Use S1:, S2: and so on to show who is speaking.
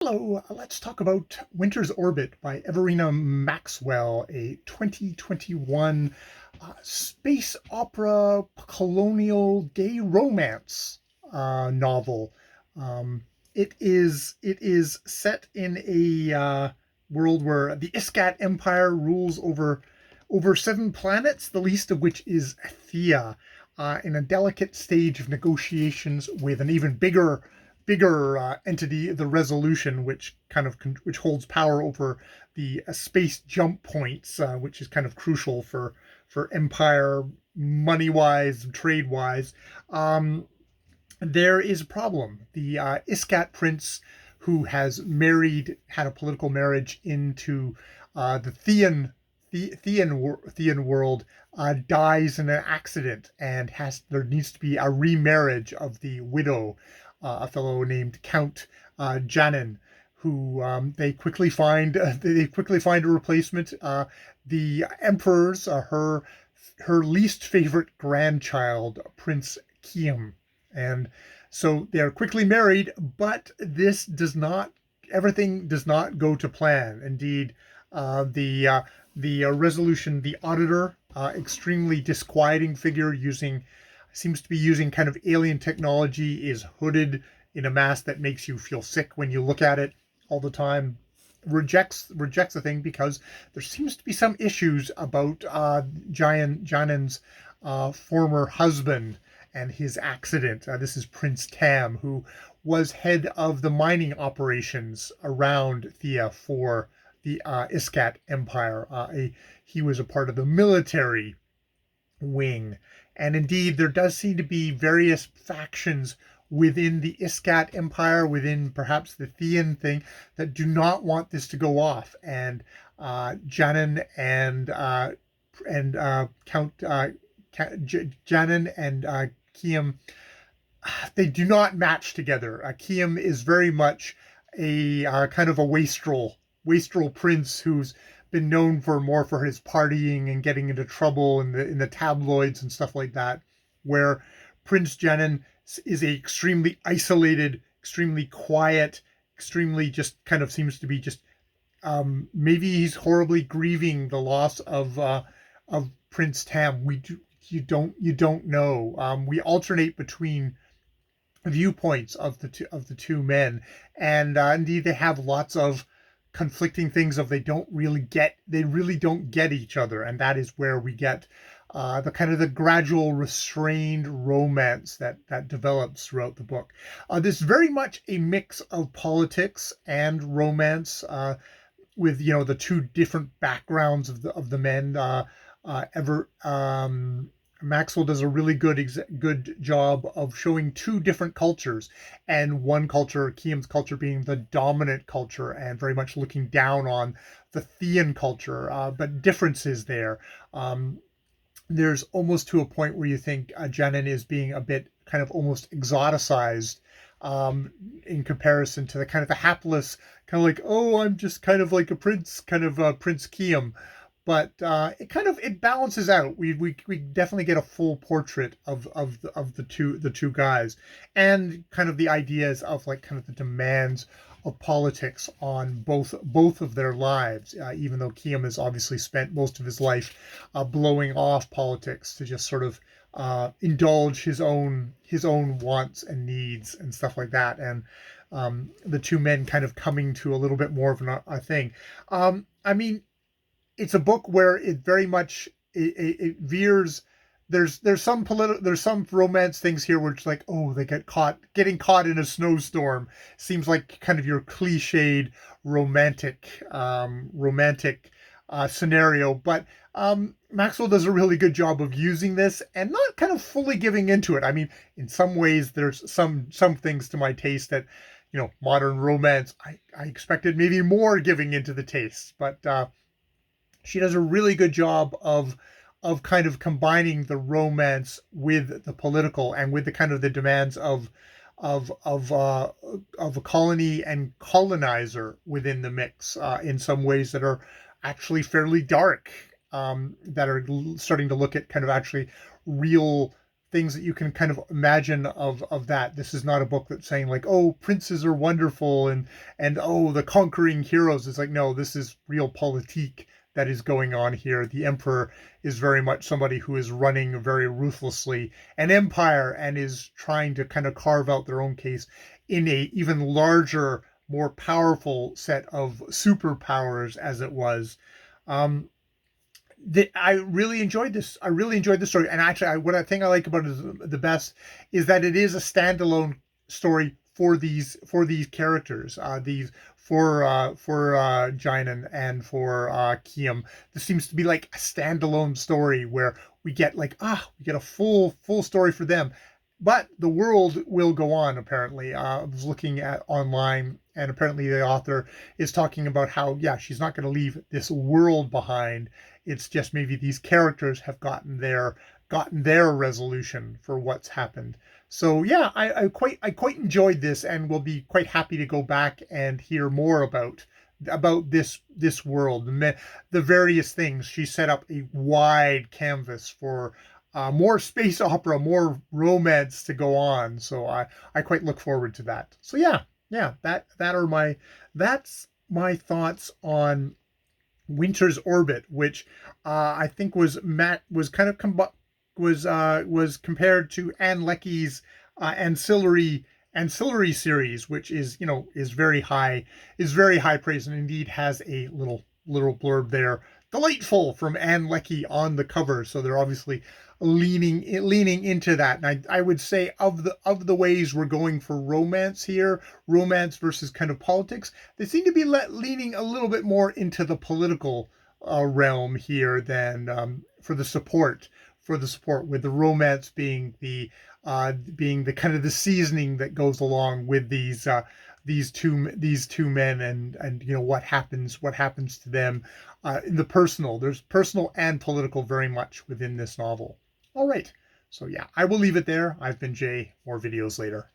S1: Hello, let's talk about Winter's Orbit by Everina Maxwell, a 2021 space opera colonial gay romance novel. Um, it is set in a world where the Iskat Empire rules over 7 planets, the least of which is Thea, in a delicate stage of negotiations with an even bigger entity, the Resolution, which holds power over the space jump points, which is kind of crucial for Empire, money wise, trade wise. Um, there is a problem. The Iskat prince, who has had a political marriage into the Thean world, dies in an accident, and there needs to be a remarriage of the widow, a fellow named Count Janin, who they quickly find a replacement. The emperor's her least favorite grandchild, Prince Kiam, and so they are quickly married. But everything does not go to plan. Indeed, the Resolution, the auditor, extremely disquieting figure, seems to be using kind of alien technology, is hooded in a mask that makes you feel sick when you look at it all the time. Rejects the thing because there seems to be some issues about Janin's former husband and his accident. This is Prince Tam, who was head of the mining operations around Thea for the Iskat Empire. He was a part of the military wing. And indeed, there does seem to be various factions within the Iskat Empire, within perhaps the Thean thing, that do not want this to go off. And Janin and Count Janin and Kiam, they do not match together. Kiam is very much a kind of a wastrel prince who's been known for his partying and getting into trouble in the tabloids and stuff like that. Where Prince Janin is a extremely isolated, extremely quiet, extremely just kind of seems to be just maybe he's horribly grieving the loss of Prince Tam. You don't know. We alternate between viewpoints of the two men, and indeed they have lots of conflicting things of they really don't get each other, and that is where we get the kind of the gradual restrained romance that develops throughout the book. There's very much a mix of politics and romance, with the two different backgrounds of the men. Ever Maxwell does a really good job of showing two different cultures, and one culture, Kiam's culture, being the dominant culture and very much looking down on the Thean culture, but differences there. There's almost to a point where you think Janin is being a bit kind of almost exoticized, in comparison to the kind of the hapless, kind of like, oh, I'm just kind of like a prince, kind of Prince Kiam. But it balances out. We definitely get a full portrait of the two guys, and kind of the ideas of like kind of the demands of politics on both of their lives. Even though Kiam has obviously spent most of his life blowing off politics to just sort of indulge his own wants and needs and stuff like that, and the two men kind of coming to a little bit more of a thing. I mean, it's a book where it very much it veers. There's some romance things here where it's like, oh, they getting caught in a snowstorm seems like kind of your cliched romantic scenario. But Maxwell does a really good job of using this and not kind of fully giving into it. I mean, in some ways there's some things to my taste that, modern romance, I expected maybe more giving into the taste. But she does a really good job of kind of combining the romance with the political, and with the kind of the demands of a colony and colonizer within the mix, in some ways that are actually fairly dark, that are starting to look at kind of actually real things that you can kind of imagine of that. This is not a book that's saying like, oh, princes are wonderful and oh, the conquering heroes. It's like, no, this is real politique that is going on here. The emperor is very much somebody who is running very ruthlessly an empire and is trying to kind of carve out their own case in a even larger, more powerful set of superpowers as it was. Um, I really enjoyed this. I really enjoyed the story, and actually, what I think I like about it is the best is that it is a standalone story for these characters. These for Jinan and for Kiam. This seems to be like a standalone story where we get like we get a full story for them. But the world will go on, apparently. I was looking at online, and apparently the author is talking about how, yeah, she's not going to leave this world behind. It's just maybe these characters have gotten their resolution for what's happened. So yeah, I quite enjoyed this, and will be quite happy to go back and hear more about this world, the various things. She set up a wide canvas for more space opera, more romance to go on. So I quite look forward to that. So yeah, that's my thoughts on Winter's Orbit, which I think was kind of was compared to Anne Leckie's ancillary series, which is is very high praise, and indeed has a little blurb there, delightful, from Anne Leckie on the cover. So they're obviously leaning into that. And I would say of the ways we're going for romance here, romance versus kind of politics, they seem to be leaning a little bit more into the political realm here than for the support, with the romance being the kind of the seasoning that goes along with these two men, and what happens to them in the personal. There's personal and political very much within this novel. All right, so yeah, I will leave it there. I've been Jay. More videos later.